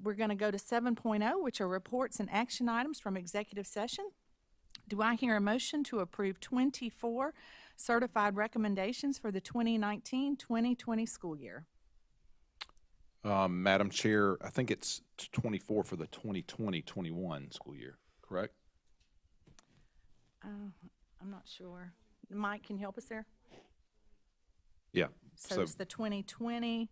We're going to go to 7.0, which are reports and action items from executive session. Do I hear a motion to approve 24 certified recommendations for the 2019-2020 school year? Madam Chair, I think it's 24 for the 2020-21 school year, correct? I'm not sure. Mike, can you help us there? Yeah. So it's the 2020,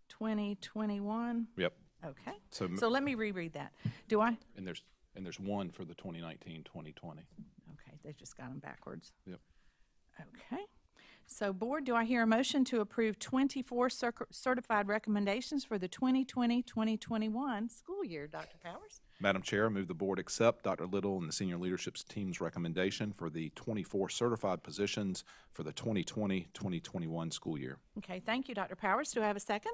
2021? Yep. Okay. So let me reread that. Do I? And there's one for the 2019-2020. Okay, they've just got them backwards. Yep. Okay. So, Board, do I hear a motion to approve 24 certified recommendations for the 2020-2021 school year? Dr. Powers? Madam Chair, I move the board accept Dr. Little and the senior leadership team's recommendation for the 24 certified positions for the 2020-2021 school year. Okay, thank you, Dr. Powers. Do I have a second?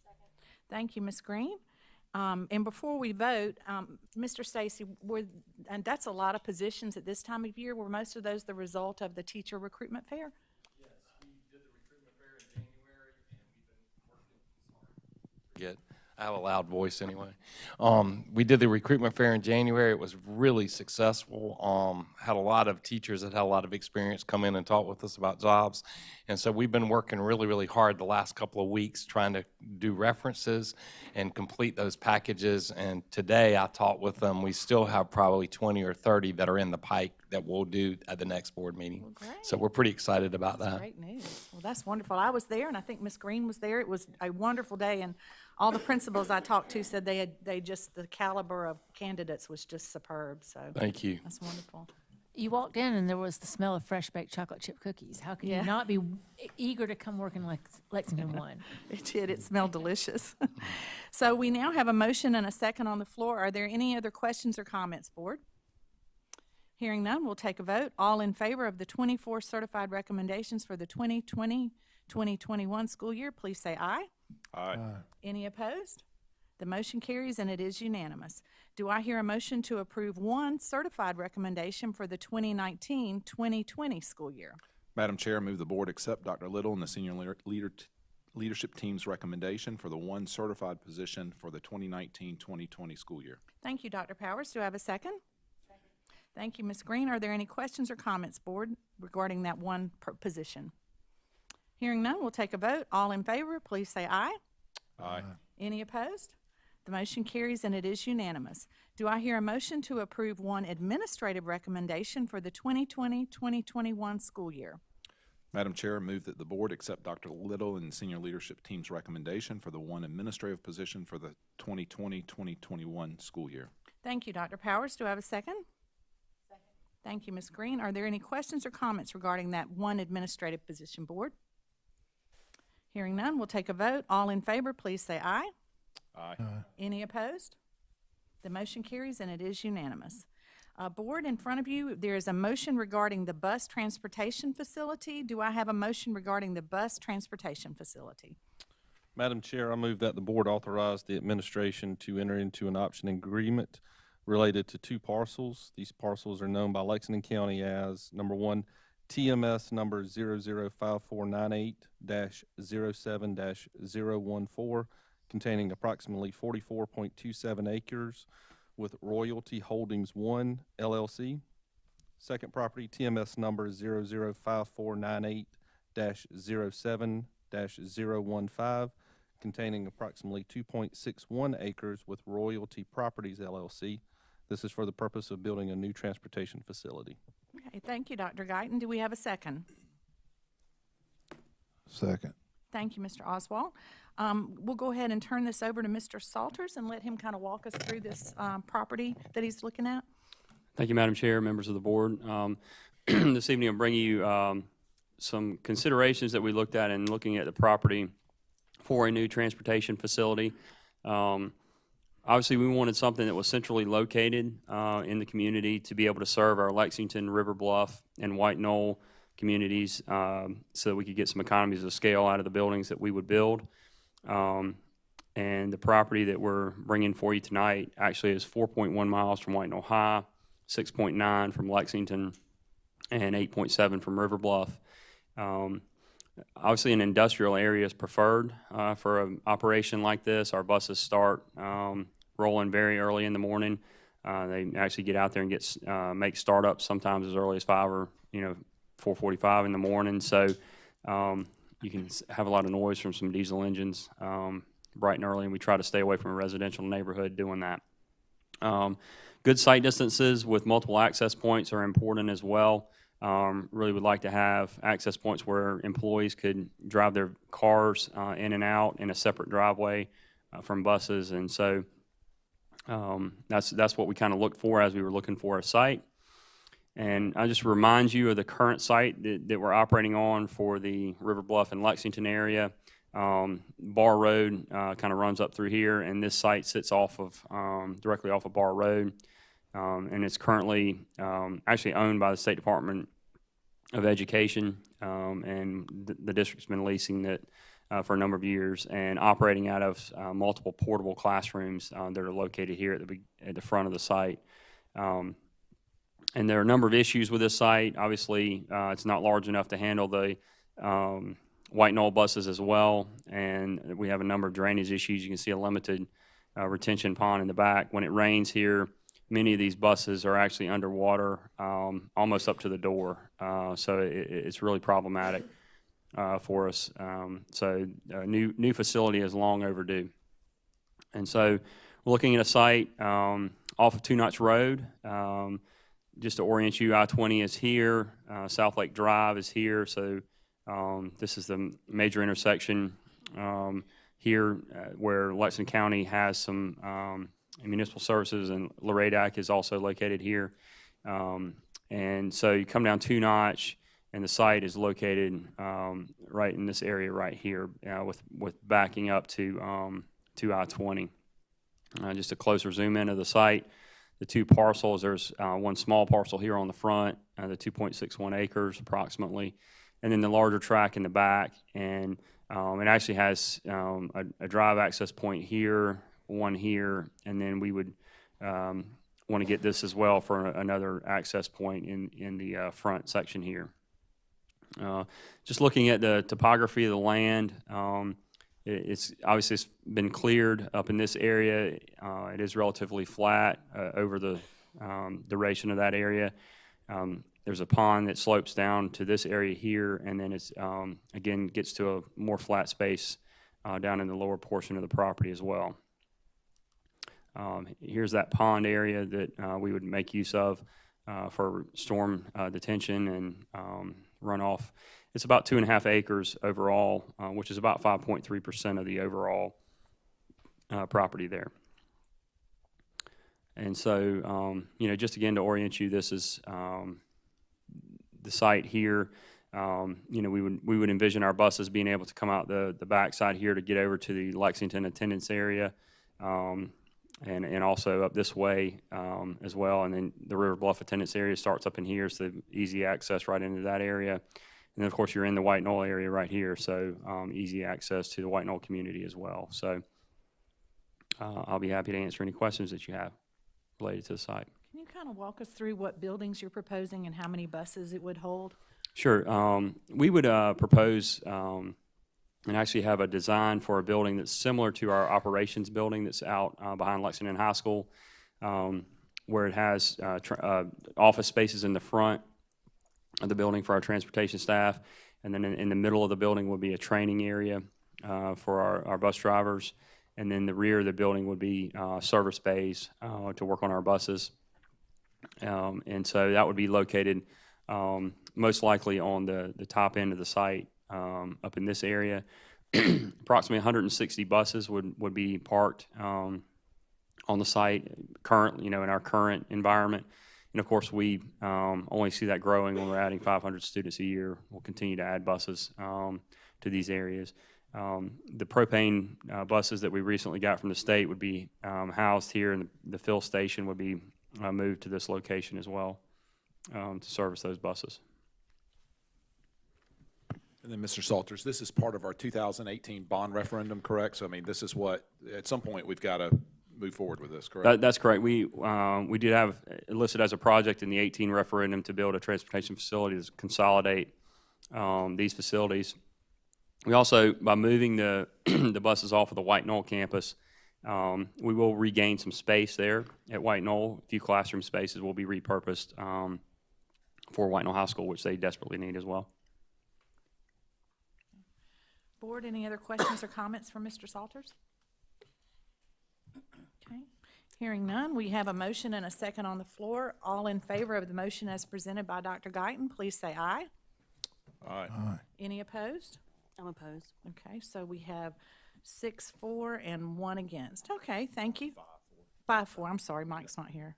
Second. Thank you, Ms. Green. And before we vote, Mr. Stacy, and that's a lot of positions at this time of year. Were most of those the result of the teacher recruitment fair? Yes, we did the recruitment fair in January, and we've been working. Sorry. Good. I have a loud voice anyway. We did the recruitment fair in January. It was really successful. Had a lot of teachers that had a lot of experience come in and talk with us about jobs. And so we've been working really, really hard the last couple of weeks trying to do references and complete those packages. And today I talked with them. We still have probably 20 or 30 that are in the pike that we'll do at the next board meeting. Well, great. So we're pretty excited about That's that. great news. Well, that's wonderful. I was there, and I think Ms. Green was there. It was a wonderful day, and all the principals I talked to said the caliber of candidates was just superb. So Thank you. that's wonderful. You walked in and there was the smell of fresh baked chocolate chip cookies. How can Yeah. you not be eager to come work in Lexington 1? It did. It smelled delicious. So we now have a motion and a second on the floor. Are there any other questions or comments, Board? Hearing none, we'll take a vote. All in favor of the 24 certified recommendations for the 2020-2021 school year, please say aye. Aye. Any opposed? The motion carries and it is unanimous. Do I hear a motion to approve one certified recommendation for the 2019-2020 school year? Madam Chair, I move the board accept Dr. Little and the senior leadership team's recommendation for the one certified position for the 2019-2020 school year. Thank you, Dr. Powers. Do I have a second? Second. Thank you, Ms. Green. Are there any questions or comments, Board, regarding that one position? Hearing none, we'll take a vote. All in favor, please say aye. Aye. Any opposed? The motion carries and it is unanimous. Do I hear a motion to approve one administrative recommendation for the 2020-2021 school year? Madam Chair, I move that the board accept Dr. Little and the senior leadership team's recommendation for the one administrative position for the 2020-2021 school year. Thank you, Dr. Powers. Do I have a second? Second. Thank you, Ms. Green. Are there any questions or comments regarding that one administrative position, Board? Hearing none, we'll take a vote. All in favor, please say aye. Aye. Any opposed? The motion carries and it is unanimous. Board, in front of you, there is a motion regarding the bus transportation facility. Do I have a motion regarding the bus transportation facility? Madam Chair, I move that the board authorize the administration to enter into an option agreement related to two parcels. These parcels are known by Lexington County as number one, TMS number 005498-07-014, containing approximately 44.27 acres with Royalty Holdings 1, LLC. Second property, TMS number 005498-07-015, containing approximately 2.61 acres with Royalty Properties, LLC. This is for the purpose of building a new transportation facility. Okay, thank you, Dr. Guyton. Do we have a second? Second. Thank you, Mr. Oswald. We'll go ahead and turn this over to Mr. Salters and let him kind of walk us through this property that he's looking at. Thank you, Madam Chair, members of the board. This evening I'll bring you some considerations that we looked at in looking at the property for a new transportation facility. Obviously, we wanted something that was centrally located in the community to be able to serve our Lexington, River Bluff, and White Knoll communities so that we could get some economies of scale out of the buildings that we would build. And the property that we're bringing for you tonight actually is 4.1 miles from White Knoll High, 6.9 from Lexington, and 8.7 from River Bluff. Obviously, an industrial area is preferred for an operation like this. Our buses start rolling very early in the morning. They actually get out there and make startups sometimes as early as 5 or 4:45 in the morning. So you can have a lot of noise from some diesel engines bright and early, and we try to stay away from a residential neighborhood doing that. Good sight distances with multiple access points are important as well. Really would like to have access points where employees could drive their cars in and out in a separate driveway from buses, and so that's what we kind of looked for as we were looking for a site. And I just remind you of the current site that we're operating on for the River Bluff and Lexington area. Bar Road kind of runs up through here, and this site sits directly off of Bar Road. And it's currently actually owned by the State Department of Education, and the district's been leasing it for a number of years and operating out of multiple portable classrooms that are located here at the front of the site. And there are a number of issues with this site. Obviously, it's not large enough to handle the white knoll buses as well, and we have a number of drainage issues. You can see a limited retention pond in the back. When it rains here, many of these buses are actually underwater almost up to the door, so it's really problematic for us. So a new facility is long overdue. And so we're looking at a site off of Two Notch Road. Just to orient you, I-20 is here, South Lake Drive is here, so this is the major intersection here where Lexington County has some municipal services, and Laredac is also located here. And so you come down Two Notch, and the site is located right in this area right here with backing up to I-20. Just a closer zoom in of the site. The two parcels, there's one small parcel here on the front, the 2.61 acres approximately, and then the larger tract in the back. And it actually has a drive access point here, one here, and then we would want to get this as well for another access point in the front section here. Just looking at the topography of the land, it's obviously it's been cleared up in this area. It is relatively flat over the duration of that area. There's a pond that slopes down to this area here, and then it's again gets to a more flat space down in the lower portion of the property as well. Here's that pond area that we would make use of for storm detention and runoff. It's about 2.5 acres overall, which is about 5.3% of the overall property there. And so, just again to orient you, this is the site here. We would envision our buses being able to come out the backside here to get over to the Lexington attendance area, and also up this way as well. And then the River Bluff attendance area starts up in here, so easy access right into that area. And then, of course, you're in the White Knoll area right here, so easy access to the White Knoll community as well. So I'll be happy to answer any questions that you have related to the site. Can you kind of walk us through what buildings you're proposing and how many buses it would hold? Sure. We would propose and actually have a design for a building that's similar to our operations building that's out behind Lexington High School, where it has office spaces in the front of the building for our transportation staff, and then in the middle of the building would be a training area for our bus drivers, and then the rear of the building would be service bays to work on our buses. And so that would be located most likely on the top end of the site up in this area. Approximately 160 buses would be parked on the site currently, in our current environment. And of course, we only see that growing when we're adding 500 students a year. We'll continue to add buses to these areas. The propane buses that we recently got from the state would be housed here, and the fill station would be moved to this location as well to service those buses. And then, Mr. Salters, this is part of our 2018 bond referendum, correct? So, this is what, at some point, we've got to move forward with this, correct? That's correct. We did have it listed as a project in the 18 referendum to build a transportation facility to consolidate these facilities. We also, by moving the the buses off of the White Knoll campus, we will regain some space there at White Knoll. A few classroom spaces will be repurposed for White Knoll High School, which they desperately need as well. Board, any other questions or comments from Mr. Salters? Okay. Hearing none, we have a motion and a second on the floor. All in favor of the motion as presented by Dr. Guyton, please say aye. Aye. Any opposed? I'm opposed. Okay, so we have 6-4 and 1 against. Okay, thank you. 5-4, I'm sorry, Mike's not here.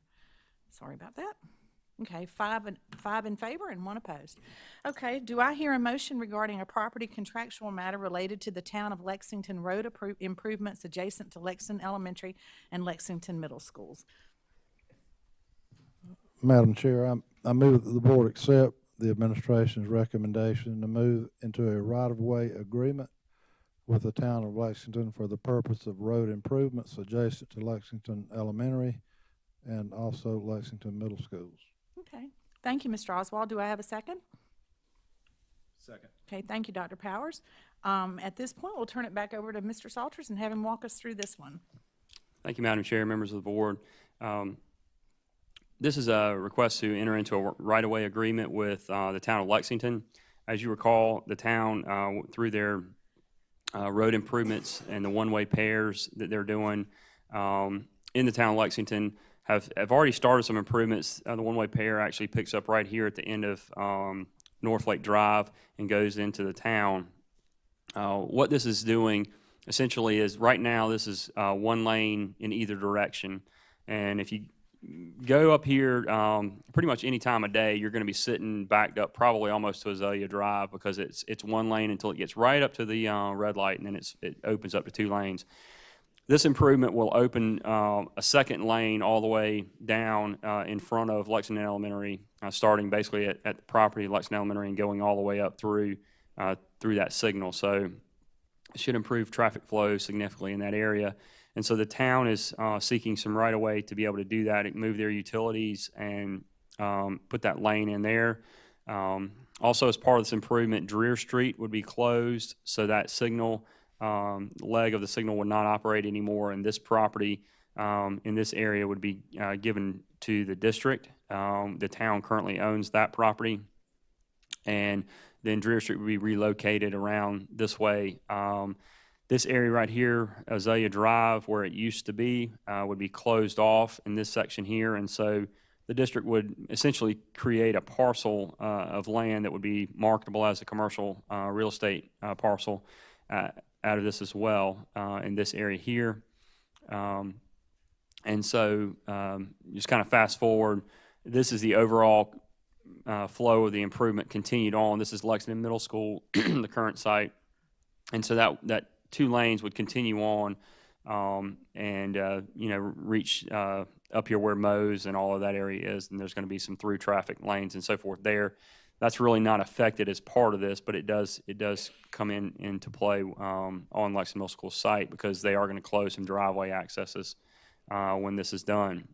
Sorry about that. Okay, five in favor and 1 opposed. Okay, do I hear a motion regarding a property contractual matter related to the Town of Lexington road improvements adjacent to Lexington Elementary and Lexington Middle Schools? Madam Chair, I move that the board accept the administration's recommendation to move into a right-of-way agreement with the Town of Lexington for the purpose of road improvements adjacent to Lexington Elementary and also Lexington Middle Schools. Okay, thank you, Mr. Oswald. Do I have a second? Second. Okay, thank you, Dr. Powers. At this point, we'll turn it back over to Mr. Salters and have him walk us through this one. Thank you, Madam Chair, members of the board. This is a request to enter into a right-of-way agreement with the Town of Lexington. As you recall, the town, through their road improvements and the one-way pairs that they're doing in the Town of Lexington, have already started some improvements. The one-way pair actually picks up right here at the end of North Lake Drive and goes into the town. What this is doing essentially is, right now, this is one lane in either direction. And if you go up here pretty much any time of day, you're going to be sitting backed up probably almost to Azalea Drive, because it's one lane until it gets right up to the red light, and then it opens up to 2 lanes. This improvement will open a second lane all the way down in front of Lexington Elementary, starting basically at the property of Lexington Elementary and going all the way up through that signal. So it should improve traffic flow significantly in that area. And so the town is seeking some right-of-way to be able to do that, move their utilities and put that lane in there. Also, as part of this improvement, Dreer Street would be closed, so that signal leg of the signal would not operate anymore, and this property in this area would be given to the district. The town currently owns that property, and then Dreer Street would be relocated around this way. This area right here, Azalea Drive, where it used to be, would be closed off in this section here, and so the district would essentially create a parcel of land that would be marketable as a commercial real estate parcel out of this as well, in this area here. And so just kind of fast forward, this is the overall flow of the improvement continued on. This is Lexington Middle School, the current site. And so that 2 lanes would continue on and reach up here where Moe's and all of that area is, and there's going to be some through traffic lanes and so forth there. That's really not affected as part of this, but it does come into play on Lexington Middle School site, because they are going to close some driveway accesses when this is done.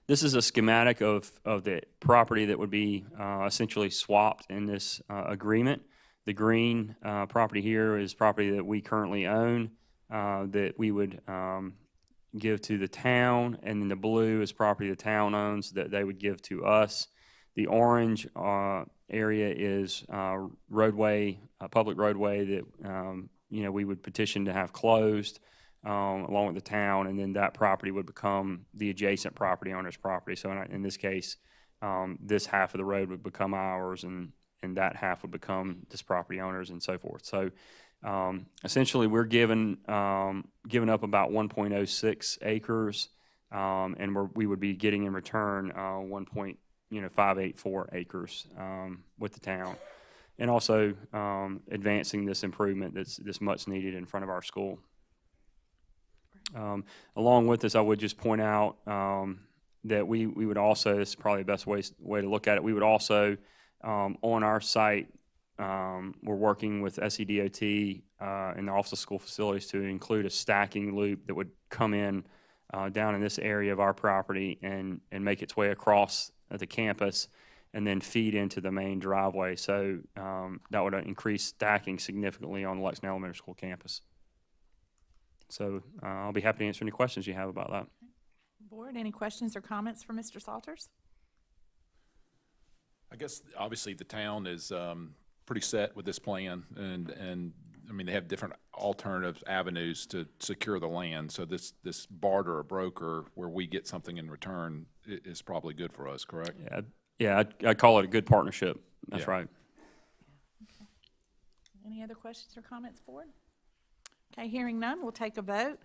This is a schematic of the property that would be essentially swapped in this agreement. The green property here is property that we currently own that we would give to the town, and then the blue is property the town owns that they would give to us. The orange area is roadway, public roadway that we would petition to have closed along with the town, and then that property would become the adjacent property owner's property. So in this case, this half of the road would become ours, and that half would become this property owner's, and so forth. So essentially, we're giving up about 1.06 acres, and we would be getting in return 584 acres with the town, and also advancing this improvement that's much needed in front of our school. Along with this, I would just point out that we would also, this is probably the best way to look at it, we would also, on our site, we're working with SEDOT and the Office of School Facilities to include a stacking loop that would come in down in this area of our property and make its way across the campus, and then feed into the main driveway. So that would increase stacking significantly on the Lexington Elementary School campus. So I'll be happy to answer any questions you have about that. Board, any questions or comments for Mr. Salters? I guess, obviously, the town is pretty set with this plan, and I mean, they have different alternative avenues to secure the land, so this barter or broker where we get something in return is probably good for us, correct? Yeah, I'd call it a good partnership. That's Yeah. right. Any other questions or comments, board? Okay, hearing none, we'll take a vote.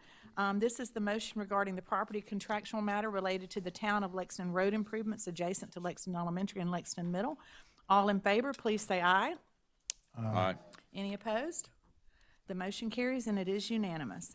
This is the motion regarding the property contractual matter related to the town of Lexington road improvements adjacent to Lexington Elementary and Lexington Middle. All in favor, please say aye. Aye. Any opposed? The motion carries and it is unanimous.